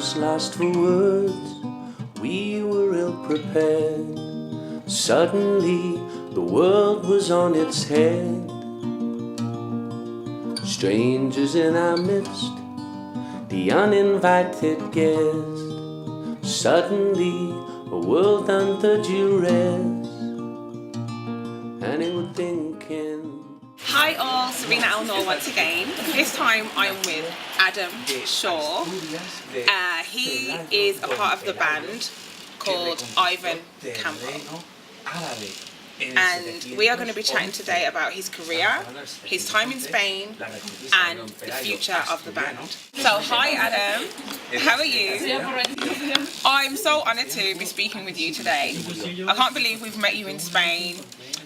souls lost for words, we were ill prepared. Suddenly the world was on its head. Strangers in our midst, the uninvited guest. Suddenly a world under duress, and it was thinking. Hi all, Sereena and Adam once again. This time I'm with Adam Shaw. He is a part of the band called Ivan Campo. And we are going to be chatting today about his career, his time in Spain, and the future of the band. So hi Adam, how are you? I'm so honoured to be speaking with you today. I can't believe we've met you in Spain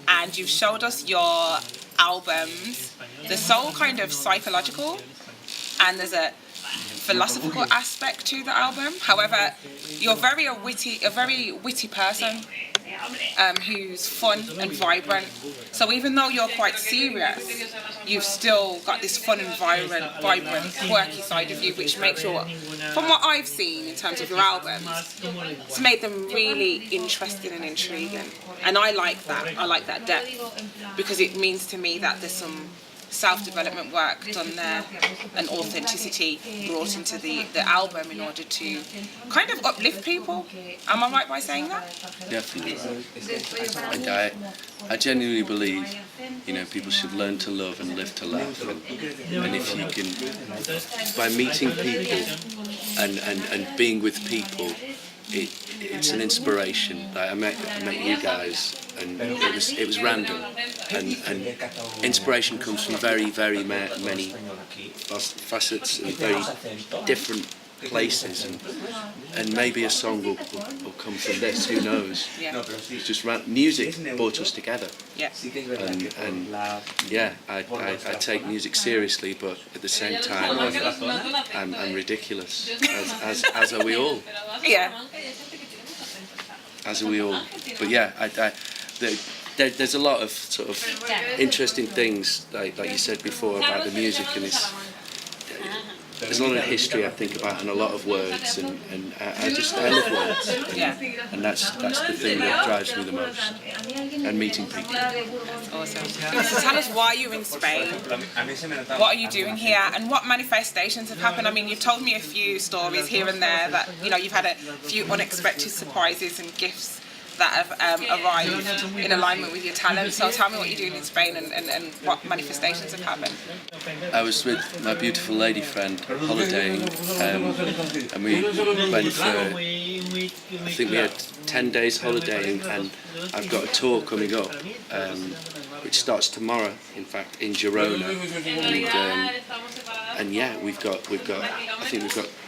and you've showed us your albums. They're so kind of psychological and there's a philosophical aspect to the album. However, you're a very witty person who's fun and vibrant. So even though you're quite serious, you've still got this fun and vibrant, quirky side of you, which makes your, from what I've seen in terms of your albums, it's made them really interesting and intriguing. And I like that. I like that depth because it means to me that there's some self-development work done there and authenticity brought into the album in order to kind of uplift people. Am I right by saying that? Definitely. And I genuinely believe, people should learn to love and live to laugh. And if you can, by meeting people and being with people, it's an inspiration. Like I met you guys, and it was random, and inspiration comes from very many facets and very different places, and maybe a song will come from this. Who knows? Yeah. It's just music brought us together. Yeah. And yeah, I take music seriously, but at the same time I'm ridiculous, as are we all. Yeah. As are we all. But yeah, there's a lot of sort of interesting things, like you said before, about the music, and there's a lot of history I think about, and a lot of words, and I love words, and that's the thing that drives me the most, and meeting people. Awesome. So tell us why you're in Spain, what are you doing here, and what manifestations have happened. I mean, you've told me a few stories here and there that, you've had a few unexpected surprises and gifts that have arrived in alignment with your talent. So tell me what you're doing in Spain and what manifestations have happened. I was with my beautiful lady friend holidaying, and we went for, I think we had 10 days holidaying, and I've got a tour coming up, which starts tomorrow, in fact, in Girona, and yeah, we've got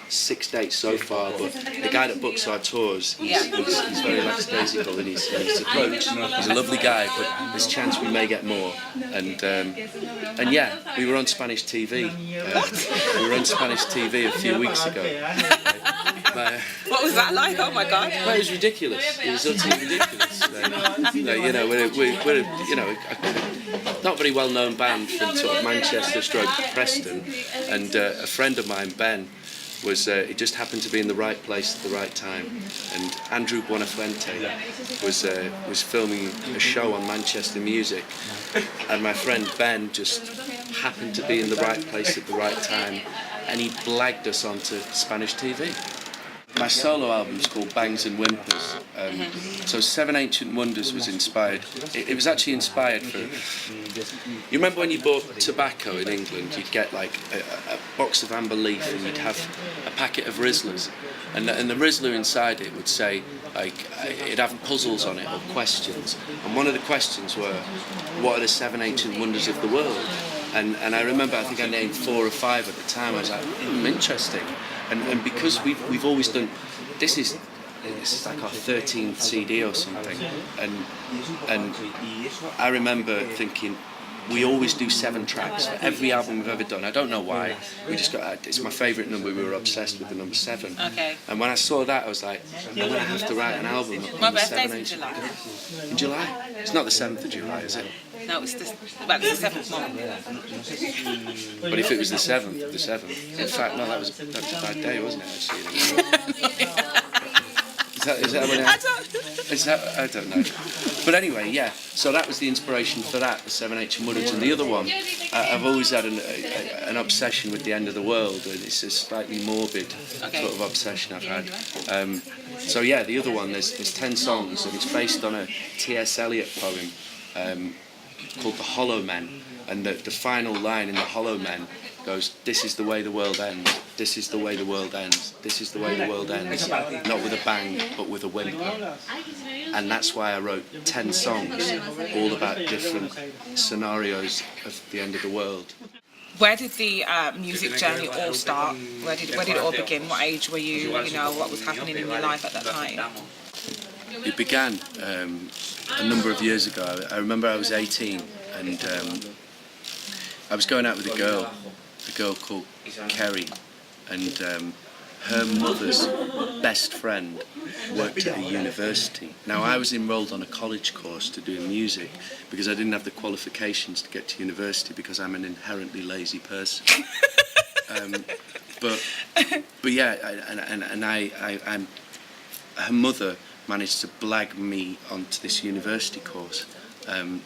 6 dates so far, but the guy that books our tours, he's very lackadaisical, and he's a lovely guy, but there's a chance we may get more. And yeah, we were on Spanish TV. We were on Spanish TV a few weeks ago. What was that like? Oh my God! Well, it was ridiculous. It was utterly ridiculous. We're not very well-known band from sort of Manchester, Preston, and a friend of mine, Ben, it just happened to be in the right place at the right time, and Andrew Buenafuente was filming a show on Manchester Music, and my friend Ben just happened to be in the right place at the right time, and he blagged us onto Spanish TV. My solo album's called Bangs and Whimpers. So Seven Ancient Wonders was inspired. It was actually inspired for. You remember when you bought tobacco in England, you'd get like a box of amber leaf, and you'd have a packet of Rizzlers, and the Rizzler inside it would say, like, it'd have puzzles on it or questions, and one of the questions were, what are the 7 ancient wonders of the world? And I remember, I think I named 4 or 5 at the time. I was like, interesting. And because we've always done, this is like our 13th CD or something, and I remember thinking, we always do 7 tracks for every album we've ever done. I don't know why. We just got, it's my favourite number. We were obsessed with the number 7. Okay. And when I saw that, I was like, I'm going to have to write an album. My birthday's in July. In July? It's not the 7th of July, is it? No, No, it's the 7th month. But if it was the 7th. In fact, no, that was a bad day, wasn't it? Actually. Is that what it is? I don't know. But anyway, yeah. So that was the inspiration for that, the 7H Mudge. And the other one, I've always had an obsession with the end of the world, and it's a slightly morbid sort of obsession I've had. So yeah, the other one, there's 10 songs, and it's based on a T.S. Eliot poem called The Hollow Men. And the final line in The Hollow Men goes, "This is the way the world ends, this is the way the world ends, this is the way the world ends, not with a bang, but with a whimper." And that's why I wrote 10 songs, all about different scenarios of the end of the world. Where did the music journey all start? Where did it all begin? What age were you? You know, what was happening in your life at that time? It began a number of years ago. I remember I was 18, and I was going out with a girl called Kerry, and her mother's best friend worked at a university. Now, I was enrolled on a college course to do music because I didn't have the qualifications to get to university because I'm an inherently lazy person. But yeah, I'm her mother managed to blag me onto this university course, and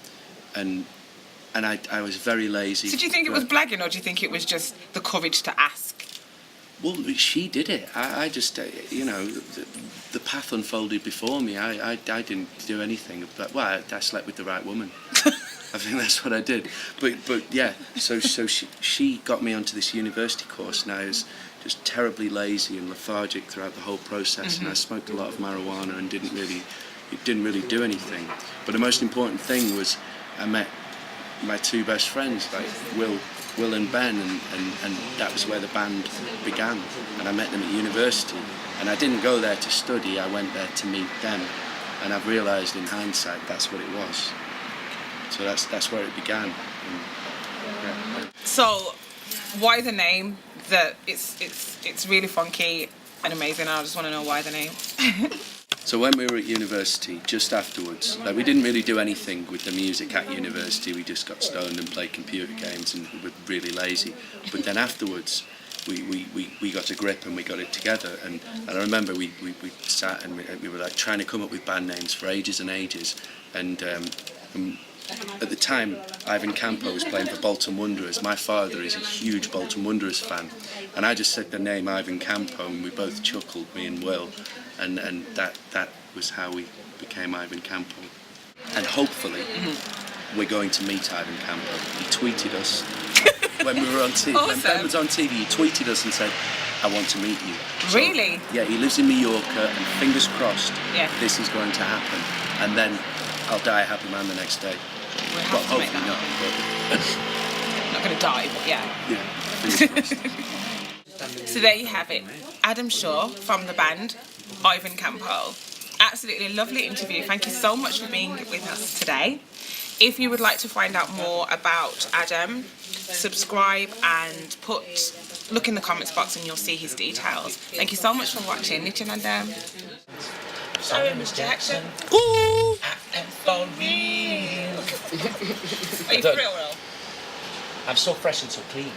I was very lazy. So do you think it was blagging, or do you think it was just the courage to ask? Well, she did it. I just, you know, the path unfolded before me. I didn't do anything. But, well, I slept with the right woman. I think that's what I did. But yeah, so she got me onto this university course, and I was just terribly lazy and lethargic throughout the whole process. And I smoked a lot of marijuana and didn't really do anything. But the most important thing was I met my two best friends, like Will and Ben, and that was where the band began. And I met them at university, and I didn't go there to study, I went there to meet them, and I've realised in hindsight that's what it was. So that's where it began. And, yeah. So why the name? It's really funky and amazing, and I just want to know why the name. So when we were at university, just afterwards, like, we didn't really do anything with the music at university. We just got stoned and played computer games and we were really lazy. But then afterwards, we got a grip and we got it together. And I remember we sat and we were like trying to come up with band names for ages and ages. And at the time, Ivan Campo was playing for Bolton Wanderers. My father is a huge Bolton Wanderers fan. And I just said the name Ivan Campo, and we both chuckled, me and Will. And that was how we became Ivan Campo. And hopefully, we're going to meet Ivan Campo. He tweeted us when we were on TV. Awesome. When Ben was on TV, he tweeted us and said, "I want to meet you." So, really? Yeah, he lives in Mallorca, and fingers crossed, yeah, this is going to happen. And then I'll die a happy man the next day. We'll have Well, to make hopefully that not. Not going to die, but yeah. Yeah, fingers crossed. So there you have it. Adam Shaw from the band Ivan Campo. Absolutely lovely interview. Thank you so much for being with us today. If you would like to find out more about Adam, subscribe and look in the comments box and you'll see his details. Thank you so much for watching. Nichan Adam. Sorry, Miss Jackson. Ooh! I am for real. Are you for real? I'm so fresh and so clean.